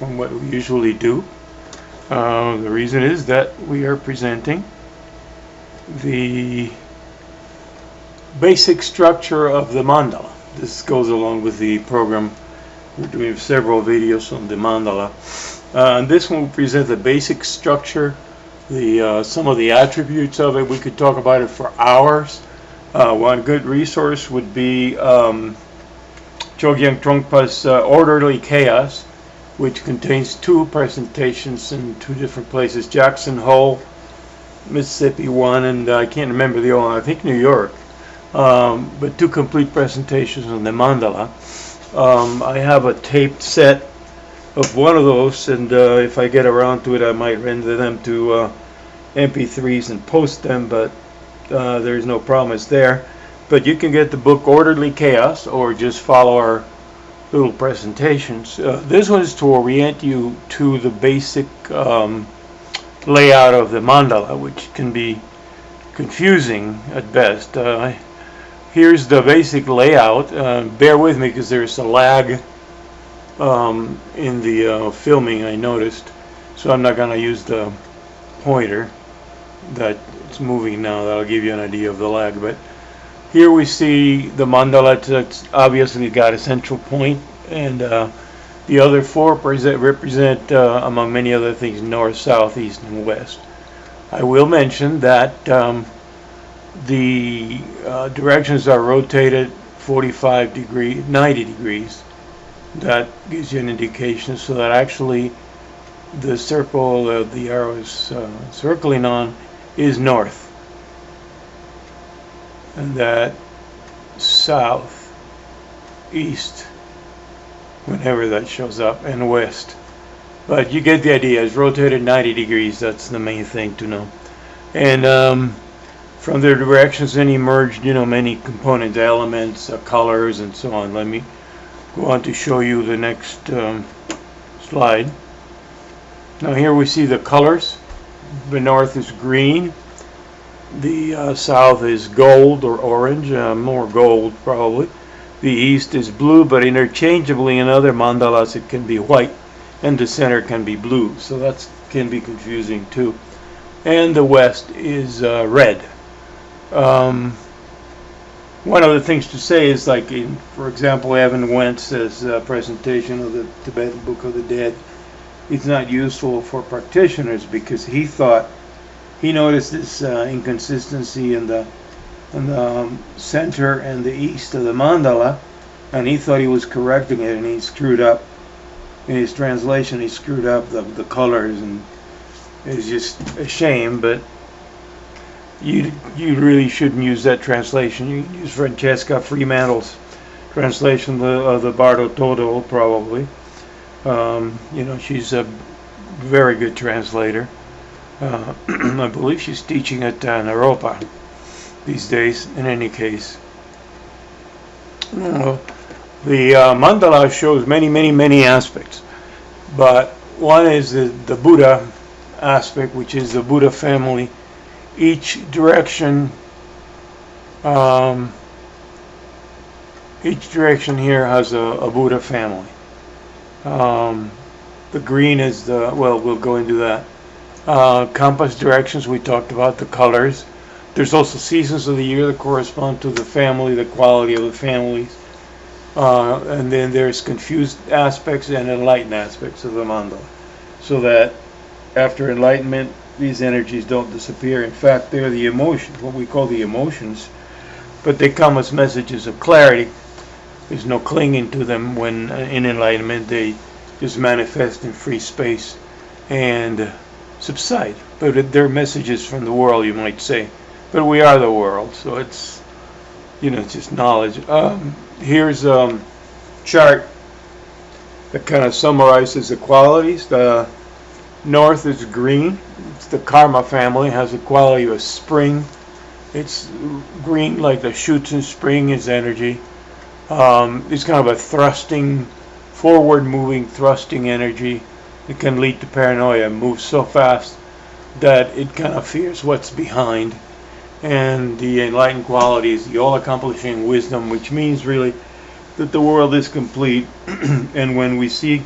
from what we usually do. The reason is that we are presenting the basic structure of the mandala. This goes along with the program. We're doing several videos on the mandala. And this one will present the basic structure, some of the attributes of it. We could talk about it for hours. One good resource would be Chogyam Trungpa's Orderly Chaos, which contains 2 presentations in 2 different places, Jackson Hole, Mississippi one, and I can't remember the other one, I think New York, but 2 complete presentations on the mandala. I have a taped set of one of those, and if I get around to it I might render them to MP3s and post them, but there's no promise there. But you can get the book Orderly Chaos or just follow our little presentations. This one is to orient you to the basic layout of the mandala, which can be confusing at best. Here's the basic layout. Bear with me because there's a lag in the filming, I noticed, so I'm not going to use the pointer that it's moving now. That'll give you an idea of the lag. But here we see the mandala. It's obviously got a central point, and the other 4 represent, among many other things, north, south, east, and west. I will mention that the directions are rotated 45 degrees, 90 degrees. That gives you an indication, so that actually the circle the arrow is circling on is north, and that south, east, whenever that shows up, and west. But you get the idea. It's rotated 90 degrees. That's the main thing to know. And from their directions then emerged, many component elements, colors, and so on. Let me go on to show you the next slide. Now here we see the colors. The north is green. The south is gold or orange, more gold probably. The east is blue, but interchangeably in other mandalas it can be white, and the center can be blue, so that can be confusing too. And the west is red. One of the things to say is, like for example, Evan Wentz's presentation of the Tibetan Book of the Dead, it's not useful for practitioners because he noticed this inconsistency in the center and the east of the mandala, and he thought he was correcting it, and he screwed up in his translation. He screwed up the colors, and it's just a shame. But you really shouldn't use that translation. You use Francesca Fremantle's translation of the Bardo Todo, probably. She's a very good translator. I believe she's teaching at Naropa these days. In any case, the mandala shows many aspects, but one is the Buddha aspect, which is the Buddha family. Each direction here has a Buddha family. The green is we'll go into that. Compass directions, we talked about the colors. There's also seasons of the year that correspond to the family, the quality of the families. And then there's confused aspects and enlightened aspects of the mandala. So that after enlightenment, these energies don't disappear. In fact, they're the emotions, what we call the emotions, but they come as messages of clarity. There's no clinging to them when in enlightenment. They just manifest in free space and subside. But they're messages from the world, you might say. But we are the world, so it's just knowledge. Here's a chart that kind of summarizes the qualities. The north is green. It's the karma family, has the quality of spring. It's green like the shoots in spring is energy. It's kind of a thrusting, forward-moving, thrusting energy. It can lead to paranoia. It moves so fast that it kind of fears what's behind. And the enlightened quality is the all-accomplishing wisdom, which means really that the world is complete. And when we see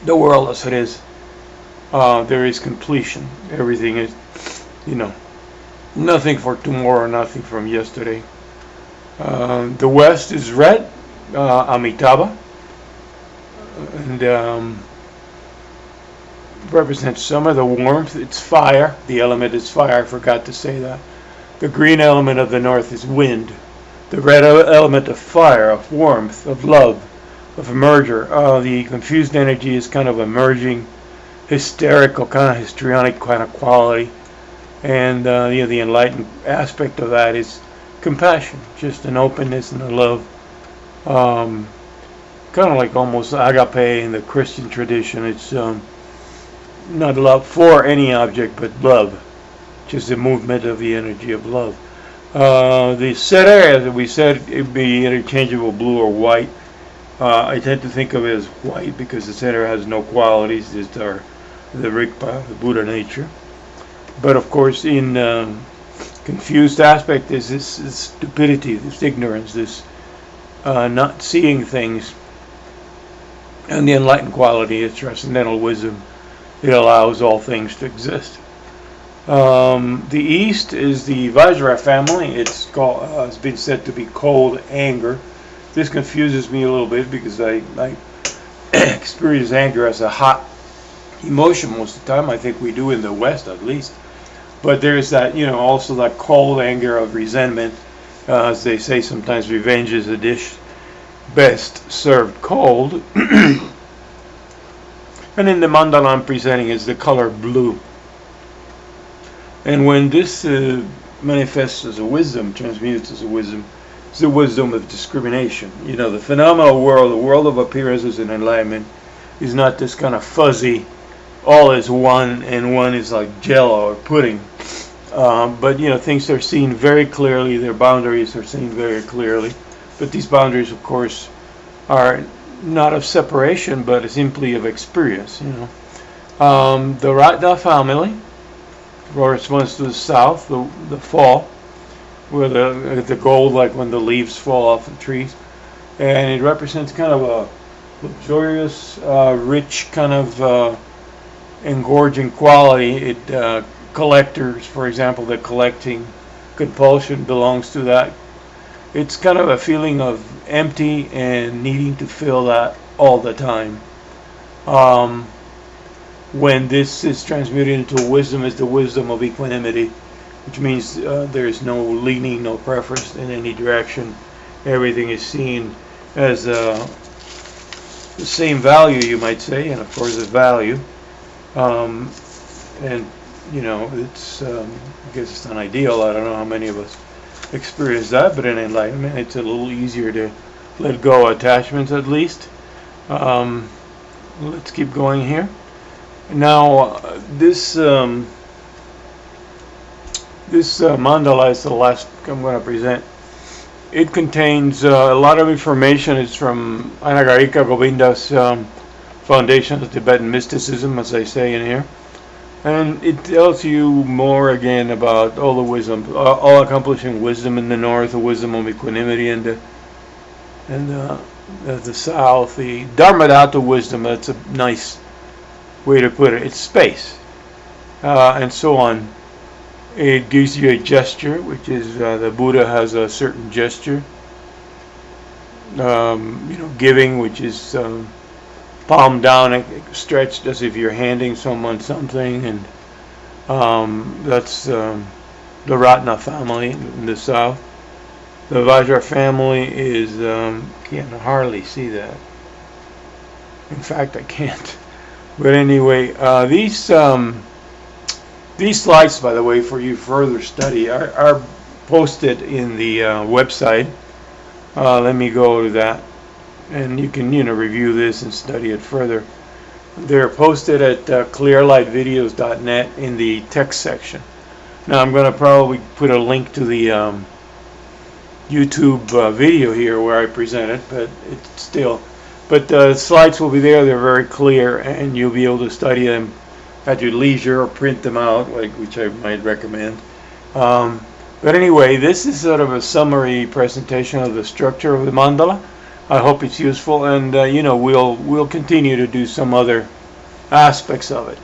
the world as it is. There is completion. Everything is, you know, nothing for tomorrow, nothing from yesterday. The West is red, Amitabha, and represents summer. The warmth, it's fire. The element is fire. I forgot to say that. The green element of the North is wind. The red element of fire, of warmth, of love, of merger. The confused energy is kind of emerging, hysterical, kind of histrionic kind of quality. And the enlightened aspect of that is compassion, just an openness and a love. Kind of like almost agape in the Christian tradition. It's not love for any object, but love. Just the movement of the energy of love. The set area, as we said, it would be interchangeable blue or white. I tend to think of it as white because the center has no qualities. It's the Rigpa, the Buddha nature. But of course, in confused aspect is this stupidity, this ignorance, this not seeing things. And the enlightened quality is transcendental wisdom. It allows all things to exist. The East is the Vajra family. It's been said to be cold anger. This confuses me a little bit because I experience anger as a hot emotion most of the time. I think we do in the West at least. But there's that, also that cold anger of resentment. As they say sometimes, revenge is a dish best served cold. And in the mandala I'm presenting is the color blue. And when this manifests as a wisdom, transmutes as a wisdom, it's the wisdom of discrimination. The phenomenal world, the world of appearances and enlightenment, is not this kind of fuzzy, all is one and one is like jello or pudding. But things are seen very clearly, their boundaries are seen very clearly. But these boundaries, of course, are not of separation, but simply of experience. The Ratna family corresponds to the south, the fall, where the gold, like when the leaves fall off the trees, and it represents kind of a luxurious, rich kind of engorging quality. It collectors, for example, the collecting compulsion belongs to that. It's kind of a feeling of empty and needing to fill that all the time. When this is transmuted into wisdom, is the wisdom of equanimity, which means there is no leaning, no preference in any direction. Everything is seen as the same value, you might say, and of course a value. And it's I guess it's not ideal. I don't know how many of us experience that, but in enlightenment, it's a little easier to let go of attachments at least. Let's keep going here. Now, this mandala is the last I'm going to present. It contains a lot of information. It's from Anagarika Govinda's Foundation of Tibetan Mysticism, as I say in here. And it tells you more again about all the wisdom, all accomplishing wisdom in the north, the wisdom of equanimity in the south, the Dharmadhatu wisdom. That's a nice way to put it. It's space, and so on. It gives you a gesture, which is the Buddha has a certain gesture. Giving, which is palm down, stretched as if you're handing someone something, and that's the Ratna family in the south. The Vajra family is can't hardly see that. In fact, I can't. But anyway, these slides, by the way, for you further study, are posted in the website. Let me go to that, and you can review this and study it further. They're posted at clearlightvideos.net in the text section. Now I'm going to probably put a link to the YouTube video here where I present it, but it's still. But the slides will be there. They're very clear, and you'll be able to study them at your leisure or print them out, which I might recommend. But anyway, this is sort of a summary presentation of the structure of the mandala. I hope it's useful, and we'll continue to do some other aspects of it.